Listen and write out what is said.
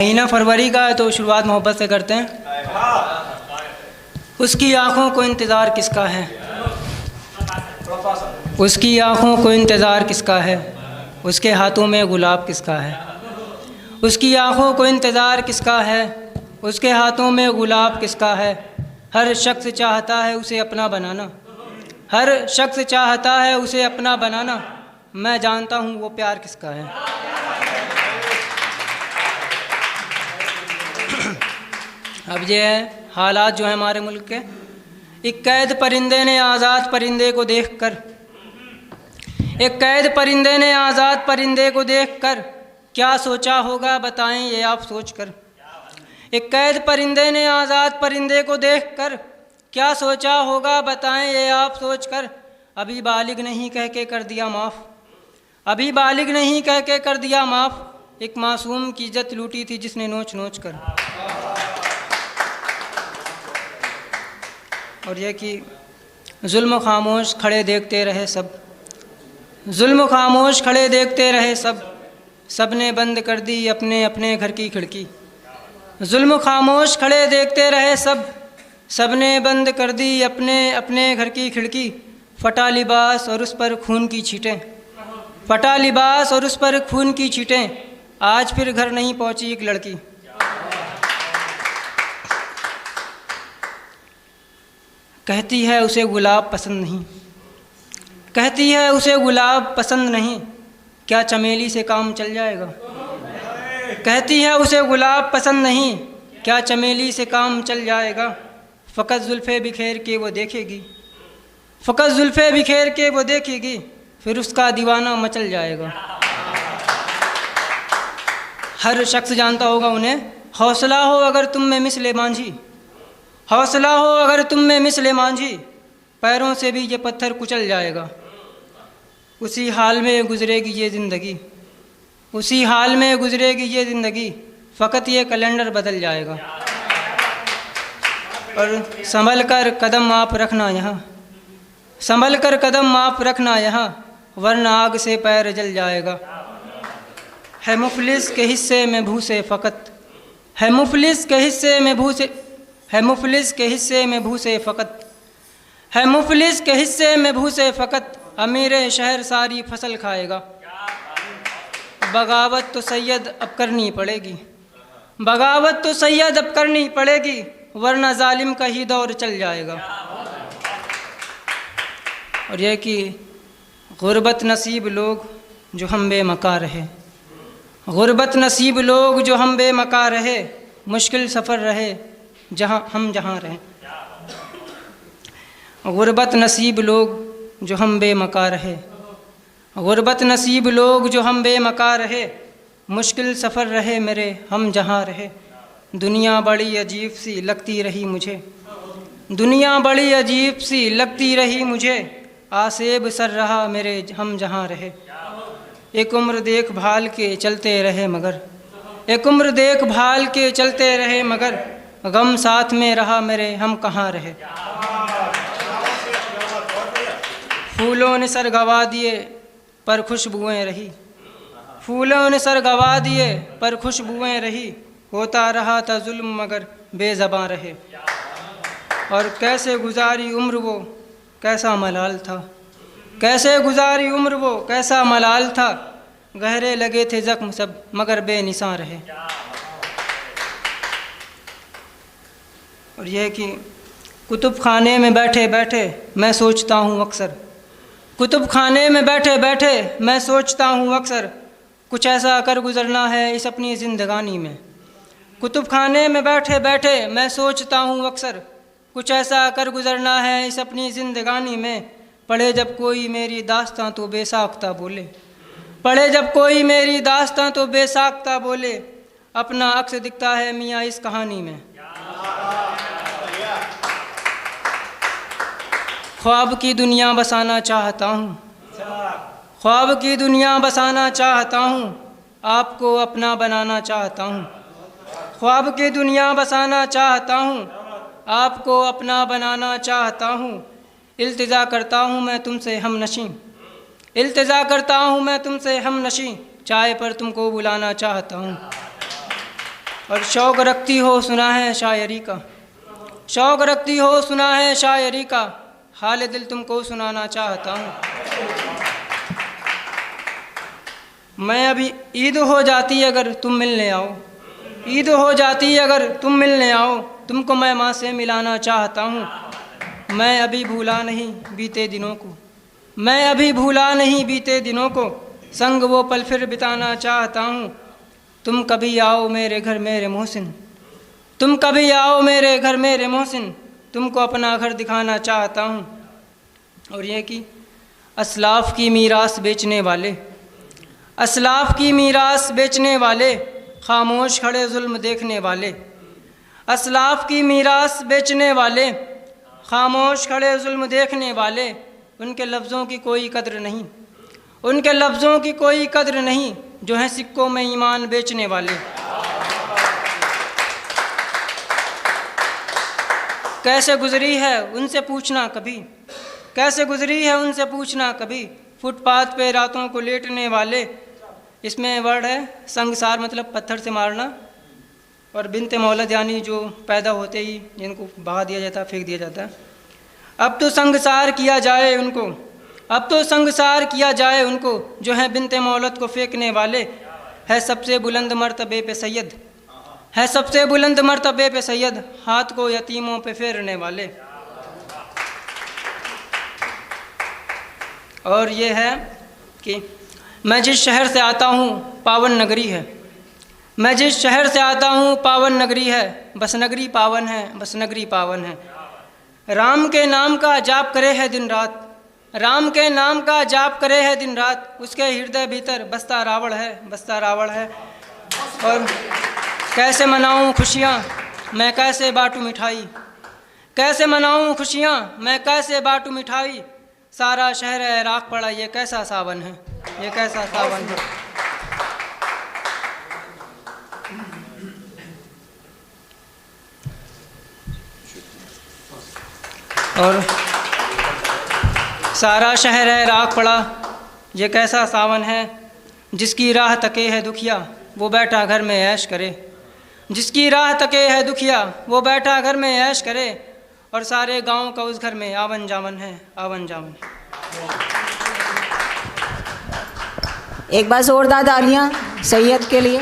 महीना फरवरी का है तो शुरुआत मोहब्बत से करते हैं। उसकी आँखों को इंतज़ार किसका है, उसकी आँखों को इंतज़ार किसका है, उसके हाथों में गुलाब किसका है। उसकी आँखों को इंतज़ार किसका है, उसके हाथों में गुलाब किसका है। हर शख्स चाहता है उसे अपना बनाना, हर शख्स चाहता है उसे अपना बनाना। मैं जानता हूँ वो प्यार किसका है। अब ये है हालात जो है हमारे मुल्क के। एक कैद परिंदे ने आज़ाद परिंदे को देखकर, एक कैद परिंदे ने आज़ाद परिंदे को देखकर क्या सोचा होगा बताएं ये आप सोचकर। एक कैद परिंदे ने आज़ाद परिंदे को देखकर क्या सोचा होगा बताएं ये आप सोचकर। अभी बालिग नहीं कह के कर दिया माफ़, अभी बालिग नहीं कह के कर दिया माफ़। एक मासूम की इज्जत लूटी थी जिसने नोच नोच कर। और यह कि जुल्म खामोश खड़े देखते रहे सब, जुल्म खामोश खड़े देखते रहे सब, सब ने बंद कर दी अपने अपने घर की खिड़की। जुल्म खामोश खड़े देखते रहे सब, सब ने बंद कर दी अपने अपने घर की खिड़की। फटा लिबास और उस पर खून की छींटें, फटा लिबास और उस पर खून की छींटें। आज फिर घर नहीं पहुंची एक लड़की। कहती है उसे गुलाब पसंद नहीं, कहती है उसे गुलाब पसंद नहीं, क्या चमेली से काम चल जाएगा। कहती है उसे गुलाब पसंद नहीं, क्या चमेली से काम चल जाएगा। फ़कत जुल्फ़े बिखेर के वो देखेगी, फ़कत जुल्फ़े बिखेर के वो देखेगी, फिर उसका दीवाना मचल जाएगा। हर शख्स जानता होगा उन्हें। हौसला हो अगर तुम में मिसले मांझी, हौसला हो अगर तुम में मिसले मांझी, पैरों से भी ये पत्थर कुचल जाएगा। उसी हाल में गुजरेगी ये ज़िंदगी, उसी हाल में गुजरेगी ये ज़िंदगी, फ़कत ये कैलेंडर बदल जाएगा। और संभल कर कदम आप रखना यहाँ, संभल कर कदम आप रखना यहाँ, वरना आग से पैर जल जाएगा। है मुफलिस के हिस्से में भूसे फ़कत, है मुफलिस के हिस्से में भूसे, है मुफलिस के हिस्से में भूसे फ़कत, है मुफलिस के हिस्से में भूसे फ़कत। अमीर शहर सारी फसल खाएगा, बगावत तो सैयद अब करनी पड़ेगी, बगावत तो सैयद अब करनी पड़ेगी, वरना जालिम का ही दौर चल जाएगा। और यह कि गुर्बत नसीब लोग जो हम बेमका रहे, गुर्बत नसीब लोग जो हम बेमका रहे, मुश्किल सफ़र रहे जहाँ हम जहाँ रहें। गुर्बत नसीब लोग जो हम बेमका रहे, गुर्बत नसीब लोग जो हम बेमका रहे, मुश्किल सफ़र रहे मेरे हम जहाँ रहे। दुनिया बड़ी अजीब सी लगती रही मुझे, दुनिया बड़ी अजीब सी लगती रही मुझे, आसेब सर रहा मेरे हम जहाँ रहे। एक उम्र देख भाल के चलते रहे मगर, एक उम्र देख भाल के चलते रहे मगर, गम साथ में रहा मेरे हम कहाँ रहे। फूलों ने सर गवा दिए पर खुशबुएं रही, फूलों ने सर गवा दिए पर खुशबुएं रही, होता रहा था जुल्म मगर बेज़बां रहे। और कैसे गुजारी उम्र वो कैसा मलाल था, कैसे गुजारी उम्र वो कैसा मलाल था, गहरे लगे थे ज़ख्म सब मगर बेनिशान रहे। और यह कि कुतुब खाने में बैठे बैठे मैं सोचता हूँ अक्सर, कुतुब खाने में बैठे बैठे मैं सोचता हूँ अक्सर, कुछ ऐसा कर गुज़रना है इस अपनी ज़िंदगानी में। कुतुब खाने में बैठे बैठे मैं सोचता हूँ अक्सर, कुछ ऐसा कर गुज़रना है इस अपनी ज़िंदगानी में। पढ़े जब कोई मेरी दास्तां तो बेसाख्ता बोले, पढ़े जब कोई मेरी दास्तां तो बेसाख्ता बोले, अपना अक्स दिखता है मियाँ इस कहानी में। ख्वाब की दुनिया बसाना चाहता हूँ, ख्वाब की दुनिया बसाना चाहता हूँ, आपको अपना बनाना चाहता हूँ। ख्वाब की दुनिया बसाना चाहता हूँ, आपको अपना बनाना चाहता हूँ। इल्तिजा करता हूँ मैं तुमसे हम नशीं, इल्तिजा करता हूँ मैं तुमसे हम नशीं, चाय पर तुमको बुलाना चाहता हूँ। और शौक़ रखती हो सुना है शायरी का, शौक़ रखती हो सुना है शायरी का, हाल दिल तुमको सुनाना चाहता हूँ। मैं अभी ईद हो जाती अगर तुम मिलने आओ, ईद हो जाती अगर तुम मिलने आओ, तुमको मैं माँ से मिलाना चाहता हूँ। मैं अभी भूला नहीं बीते दिनों को, मैं अभी भूला नहीं बीते दिनों को, संग वो पल फिर बिताना चाहता हूँ। तुम कभी आओ मेरे घर मेरे मोहसिन, तुम कभी आओ मेरे घर मेरे मोहसिन, तुमको अपना घर दिखाना चाहता हूँ। और ये कि असलाफ़ की मीरास बेचने वाले, असलाफ़ की मीरास बेचने वाले, खामोश खड़े जुल्म देखने वाले, असलाफ़ की मीरास बेचने वाले, खामोश खड़े जुल्म देखने वाले, उनके लफ्ज़ों की कोई कद्र नहीं, उनके लफ्ज़ों की कोई कद्र नहीं, जो हैं सिक्कों में ईमान बेचने वाले। कैसे गुज़री है उनसे पूछना कभी, कैसे गुज़री है उनसे पूछना कभी, फुटपाथ पे रातों को लेटने वाले। इसमें वर्ड है संगसार, मतलब पत्थर से मारना, और बिनते मौलद यानी जो पैदा होते ही जिनको बहा दिया जाता है, फेंक दिया जाता है। अब तो संगसार किया जाए उनको, अब तो संगसार किया जाए उनको, जो हैं बिनते मौलद को फेंकने वाले। है सबसे बुलंद मर्तबे पे सैयद, है सबसे बुलंद मर्तबे पे सैयद, हाथ को यतीमों पे फेरने वाले। और ये है कि मैं जिस शहर से आता हूँ पावन नगरी है, मैं जिस शहर से आता हूँ पावन नगरी है, बस नगरी पावन है, बस नगरी पावन है। राम के नाम का जाप करे है दिन रात, राम के नाम का जाप करे है दिन रात, उसके हृदय भीतर बसता रावण है, बसता रावण है। और कैसे मनाऊँ खुशियाँ मैं कैसे बाँटूँ मिठाई, कैसे मनाऊँ खुशियाँ मैं कैसे बाँटूँ मिठाई, सारा शहर है राख पड़ा, ये कैसा सावन है, ये कैसा सावन है। और सारा शहर है राख पड़ा, ये कैसा सावन है, जिसकी राह तके है दुखिया वो बैठा घर में ऐश करे, जिसकी राह तके है दुखिया वो बैठा घर में ऐश करे, और सारे गांव का उस घर में आवन जावन है, आवन जावन। एक बार जोरदार तालियां सैयद के लिए।